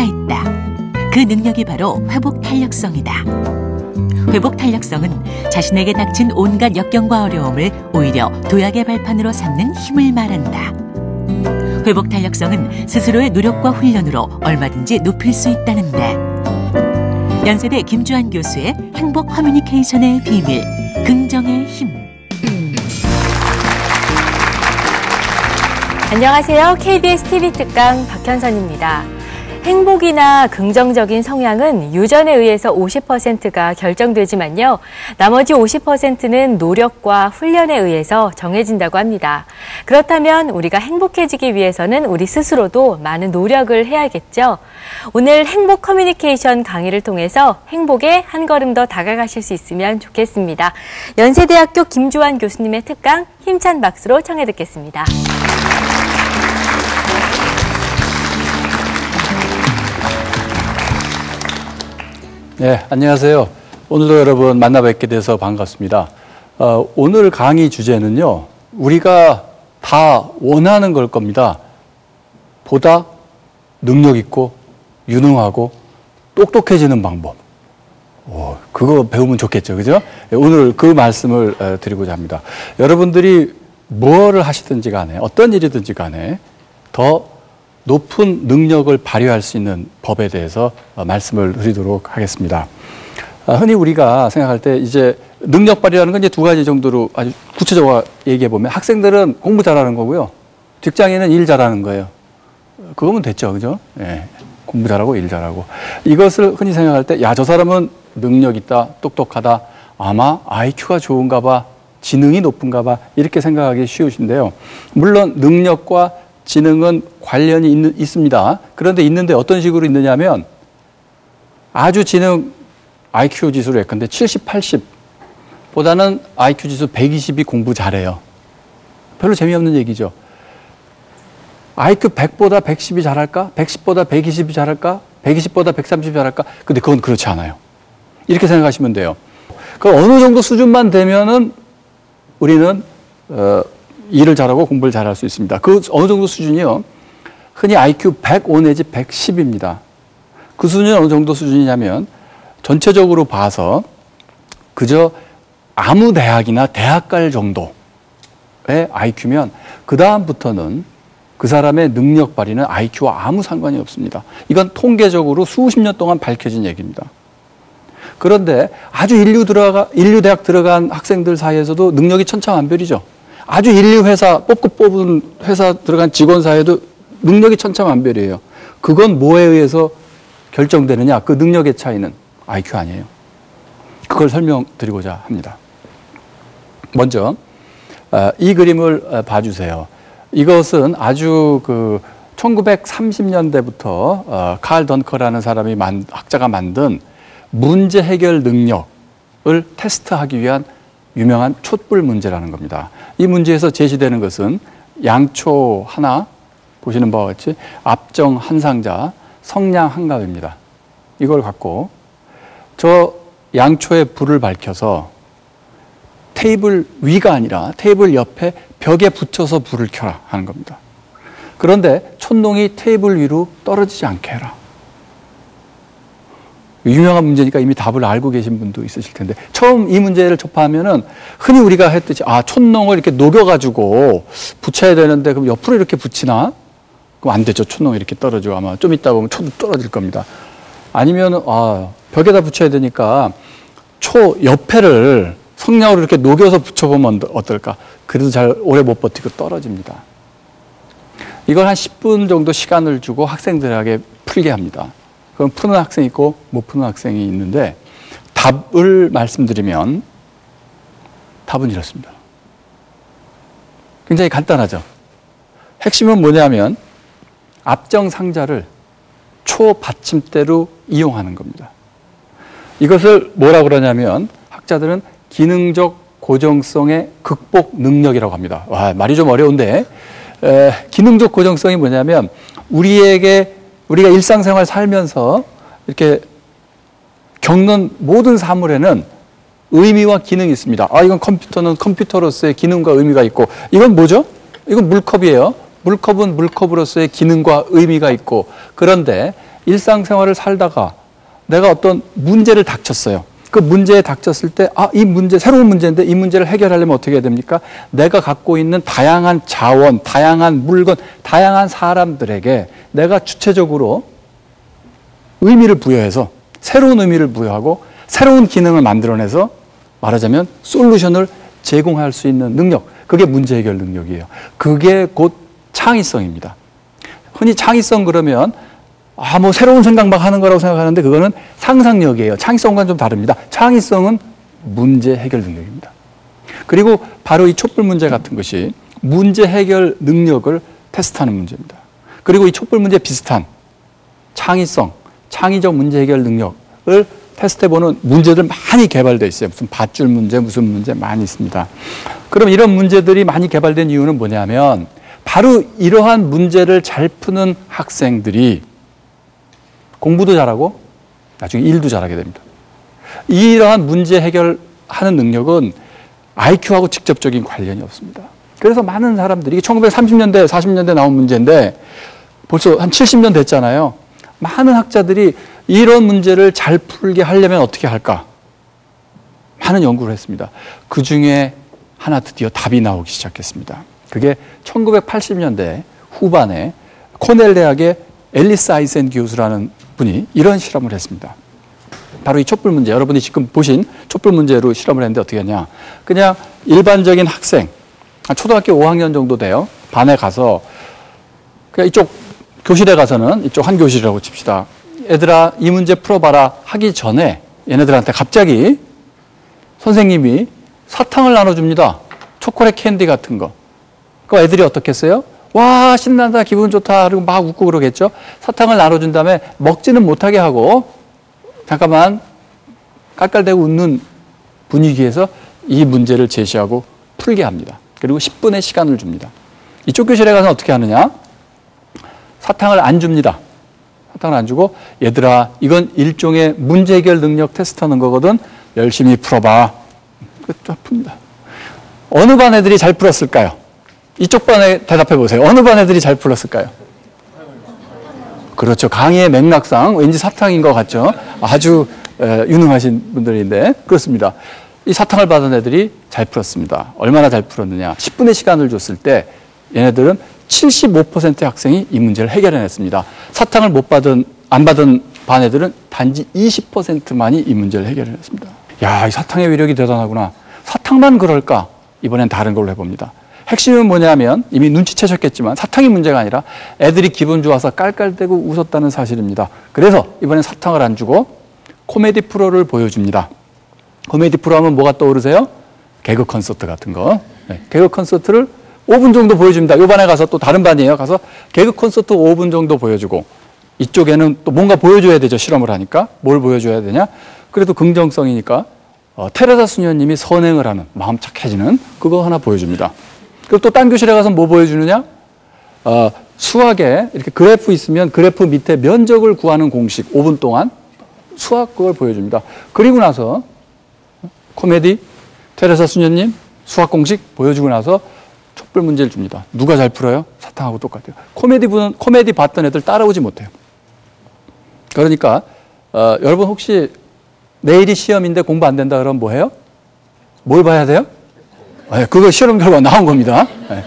있다. 그 능력이 바로 회복 탄력성이다. 회복 탄력성은 자신에게 닥친 온갖 역경과 어려움을 오히려 도약의 발판으로 삼는 힘을 말한다. 회복 탄력성은 스스로의 노력과 훈련으로 얼마든지 높일 수 있다는데. 연세대 김주환 교수의 행복 커뮤니케이션의 비밀, 긍정의 힘. 안녕하세요. KBS TV 특강 박현선입니다. 행복이나 긍정적인 성향은 유전에 의해서 50%가 결정되지만요. 나머지 50%는 노력과 훈련에 의해서 정해진다고 합니다. 그렇다면 우리가 행복해지기 위해서는 우리 스스로도 많은 노력을 해야겠죠. 오늘 행복 커뮤니케이션 강의를 통해서 행복에 한 걸음 더 다가가실 수 있으면 좋겠습니다. 연세대학교 김주환 교수님의 특강 힘찬 박수로 청해 듣겠습니다. 네, 안녕하세요. 오늘도 여러분 만나 뵙게 돼서 반갑습니다. 오늘 강의 주제는요, 우리가 다 원하는 걸 겁니다. 보다 능력 있고 유능하고 똑똑해지는 방법. 그거 배우면 좋겠죠, 그죠? 오늘 그 말씀을 드리고자 합니다. 여러분들이 뭐를 하시든지 간에, 어떤 일이든지 간에 더 높은 능력을 발휘할 수 있는 법에 대해서 말씀을 드리도록 하겠습니다. 흔히 우리가 생각할 때 이제 능력 발휘라는 건 이제 두 가지 정도로 아주 구체적으로 얘기해 보면, 학생들은 공부 잘하는 거고요. 직장인은 일 잘하는 거예요. 그거면 됐죠, 그죠? 예. 공부 잘하고 일 잘하고. 이것을 흔히 생각할 때, 야, 저 사람은 능력 있다, 똑똑하다, 아마 IQ가 좋은가 봐, 지능이 높은가 봐, 이렇게 생각하기 쉬우신데요. 물론 능력과 지능은 관련이 있습니다. 그런데 있는데 어떤 식으로 있느냐면, 아주 지능 IQ 지수로 예컨대 70, 80보다는 IQ 지수 120이 공부 잘해요. 별로 재미없는 얘기죠. IQ 100보다 110이 잘할까? 110보다 120이 잘할까? 120보다 130이 잘할까? 근데 그건 그렇지 않아요. 이렇게 생각하시면 돼요. 그 어느 정도 수준만 되면은 우리는 일을 잘하고 공부를 잘할 수 있습니다. 그 어느 정도 수준이요, 흔히 IQ 105 내지 110입니다. 그 수준이 어느 정도 수준이냐면, 전체적으로 봐서 그저 아무 대학이나 대학 갈 정도의 IQ면 그 다음부터는 그 사람의 능력 발휘는 IQ와 아무 상관이 없습니다. 이건 통계적으로 수십 년 동안 밝혀진 얘기입니다. 그런데 아주 인류 대학 들어간 학생들 사이에서도 능력이 천차만별이죠. 아주 인류 회사, 뽑은 회사 들어간 직원 사이에도 능력이 천차만별이에요. 그건 뭐에 의해서 결정되느냐? 그 능력의 차이는 IQ 아니에요. 그걸 설명드리고자 합니다. 먼저 이 그림을 봐주세요. 이것은 아주 1930년대부터 칼 던커라는 사람이 학자가 만든 문제 해결 능력을 테스트하기 위한 유명한 촛불 문제라는 겁니다. 이 문제에서 제시되는 것은 양초 하나, 보시는 바와 같이 앞정 한 상자, 성냥 한 갑입니다. 이걸 갖고 저 양초에 불을 밝혀서 테이블 위가 아니라 테이블 옆에 벽에 붙여서 불을 켜라 하는 겁니다. 그런데 촛농이 테이블 위로 떨어지지 않게 해라. 유명한 문제니까 이미 답을 알고 계신 분도 있으실 텐데, 처음 이 문제를 접하면은 흔히 우리가 했듯이, 촛농을 이렇게 녹여가지고 붙여야 되는데 그럼 옆으로 이렇게 붙이나? 그럼 안 되죠. 촛농이 이렇게 떨어지고 아마 좀 이따 보면 촛도 떨어질 겁니다. 아니면은 벽에다 붙여야 되니까 초 옆에를 성냥으로 이렇게 녹여서 붙여보면 어떨까? 그래도 잘 오래 못 버티고 떨어집니다. 이걸 한 10분 정도 시간을 주고 학생들에게 풀게 합니다. 그럼 푸는 학생이 있고 못 푸는 학생이 있는데, 답을 말씀드리면 답은 이렇습니다. 굉장히 간단하죠. 핵심은 뭐냐면 앞정 상자를 초 받침대로 이용하는 겁니다. 이것을 뭐라고 그러냐면 학자들은 기능적 고정성의 극복 능력이라고 합니다. 와, 말이 좀 어려운데, 기능적 고정성이 뭐냐면 우리가 일상생활 살면서 이렇게 겪는 모든 사물에는 의미와 기능이 있습니다. 이건 컴퓨터는 컴퓨터로서의 기능과 의미가 있고, 이건 뭐죠? 이건 물컵이에요. 물컵은 물컵으로서의 기능과 의미가 있고, 그런데 일상생활을 살다가 내가 어떤 문제를 닥쳤어요. 그 문제에 닥쳤을 때, 이 문제, 새로운 문제인데 이 문제를 해결하려면 어떻게 해야 됩니까? 내가 갖고 있는 다양한 자원, 다양한 물건, 다양한 사람들에게 내가 주체적으로 의미를 부여해서 새로운 의미를 부여하고 새로운 기능을 만들어내서 말하자면 솔루션을 제공할 수 있는 능력, 그게 문제 해결 능력이에요. 그게 곧 창의성입니다. 흔히 창의성 그러면 뭐 새로운 생각 막 하는 거라고 생각하는데 그거는 상상력이에요. 창의성과는 좀 다릅니다. 창의성은 문제 해결 능력입니다. 그리고 바로 이 촛불 문제 같은 것이 문제 해결 능력을 테스트하는 문제입니다. 그리고 이 촛불 문제 비슷한 창의성, 창의적 문제 해결 능력을 테스트해보는 문제들 많이 개발되어 있어요. 무슨 밧줄 문제, 무슨 문제 많이 있습니다. 그럼 이런 문제들이 많이 개발된 이유는 뭐냐면 바로 이러한 문제를 잘 푸는 학생들이 공부도 잘하고 나중에 일도 잘하게 됩니다. 이러한 문제 해결하는 능력은 IQ하고 직접적인 관련이 없습니다. 그래서 많은 사람들이, 이게 1930년대, 40년대 나온 문제인데 벌써 한 70년 됐잖아요. 많은 학자들이 이런 문제를 잘 풀게 하려면 어떻게 할까? 많은 연구를 했습니다. 그 중에 하나 드디어 답이 나오기 시작했습니다. 그게 1980년대 후반에 코넬 대학의 앨리스 아이센 교수라는 분이 이런 실험을 했습니다. 바로 이 촛불 문제, 여러분이 지금 보신 촛불 문제로 실험을 했는데 어떻게 했냐. 그냥 일반적인 학생, 초등학교 5학년 정도 돼요. 반에 가서 그냥 이쪽 교실에 가서는 이쪽 한 교실이라고 칩시다. 얘들아 이 문제 풀어봐라 하기 전에 얘네들한테 갑자기 선생님이 사탕을 나눠줍니다. 초콜릿 캔디 같은 거. 그 애들이 어떻게 했어요? 와 신난다 기분 좋다 그리고 막 웃고 그러겠죠. 사탕을 나눠준 다음에 먹지는 못하게 하고 잠깐만 깔깔대고 웃는 분위기에서 이 문제를 제시하고 풀게 합니다. 그리고 10분의 시간을 줍니다. 이쪽 교실에 가서 어떻게 하느냐? 사탕을 안 줍니다. 사탕을 안 주고 얘들아 이건 일종의 문제 해결 능력 테스트하는 거거든. 열심히 풀어봐. 쫙 풉니다. 어느 반 애들이 잘 풀었을까요? 이쪽 반에 대답해 보세요. 어느 반 애들이 잘 풀었을까요? 그렇죠. 강의의 맥락상 왠지 사탕인 것 같죠. 아주 유능하신 분들인데 그렇습니다. 이 사탕을 받은 애들이 잘 풀었습니다. 얼마나 잘 풀었느냐. 10분의 시간을 줬을 때 얘네들은 75%의 학생이 이 문제를 해결해냈습니다. 사탕을 안 받은 반 애들은 단지 20%만이 이 문제를 해결해냈습니다. 야, 이 사탕의 위력이 대단하구나. 사탕만 그럴까? 이번엔 다른 걸로 해봅니다. 핵심은 뭐냐면 이미 눈치채셨겠지만 사탕이 문제가 아니라 애들이 기분 좋아서 깔깔대고 웃었다는 사실입니다. 그래서 이번엔 사탕을 안 주고 코미디 프로를 보여줍니다. 코미디 프로 하면 뭐가 떠오르세요? 개그 콘서트 같은 거. 네, 개그 콘서트를 5분 정도 보여줍니다. 요 반에 가서 또 다른 반이에요. 가서 개그 콘서트 5분 정도 보여주고 이쪽에는 또 뭔가 보여줘야 되죠. 실험을 하니까. 뭘 보여줘야 되냐? 그래도 긍정성이니까 테레사 수녀님이 선행을 하는 마음 착해지는 그거 하나 보여줍니다. 그리고 또 딴 교실에 가서 뭐 보여주느냐? 수학에 이렇게 그래프 있으면 그래프 밑에 면적을 구하는 공식 5분 동안 수학 그걸 보여줍니다. 그리고 나서 코미디 테레사 수녀님 수학 공식 보여주고 나서 촛불 문제를 줍니다. 누가 잘 풀어요? 사탕하고 똑같아요. 코미디 봤던 애들 따라오지 못해요. 그러니까 여러분 혹시 내일이 시험인데 공부 안 된다 그러면 뭐 해요? 뭘 봐야 돼요? 네, 그거 실험 결과 나온 겁니다. 네.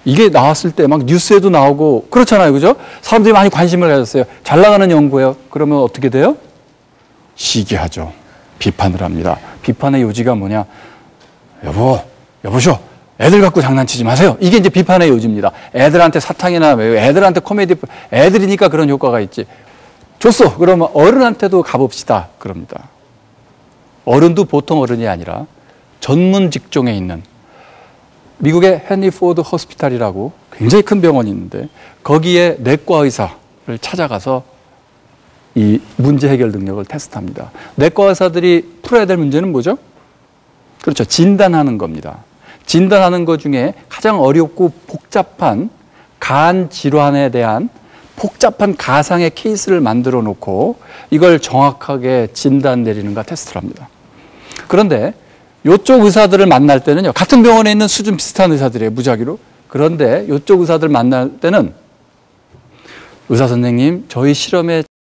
이게 나왔을 때 막 뉴스에도 나오고 그렇잖아요. 그죠? 사람들이 많이 관심을 가졌어요. 잘 나가는 연구예요. 그러면 어떻게 돼요? 시기하죠. 비판을 합니다. 비판의 요지가 뭐냐? 여보쇼. 애들 갖고 장난치지 마세요. 이게 이제 비판의 요지입니다. 애들한테 사탕이나 애들한테 코미디, 애들이니까 그런 효과가 있지. 줬어. 그러면 어른한테도 가봅시다. 그럽니다. 어른도 보통 어른이 아니라 전문 직종에 있는 미국의 헨리 포드 호스피탈이라고 굉장히 큰 병원이 있는데 거기에 내과 의사를 찾아가서 이 문제 해결 능력을 테스트합니다. 내과 의사들이 풀어야 될 문제는 뭐죠? 그렇죠. 진단하는 겁니다. 진단하는 것 중에 가장 어렵고 복잡한 간 질환에 대한 복잡한 가상의 케이스를 만들어 놓고 이걸 정확하게 진단 내리는가 테스트를 합니다. 그런데 이쪽 의사들을 만날 때는요. 같은 병원에 있는 수준 비슷한 의사들이에요. 무작위로. 그런데 이쪽 의사들 만날 때는 의사 선생님 저희 실험에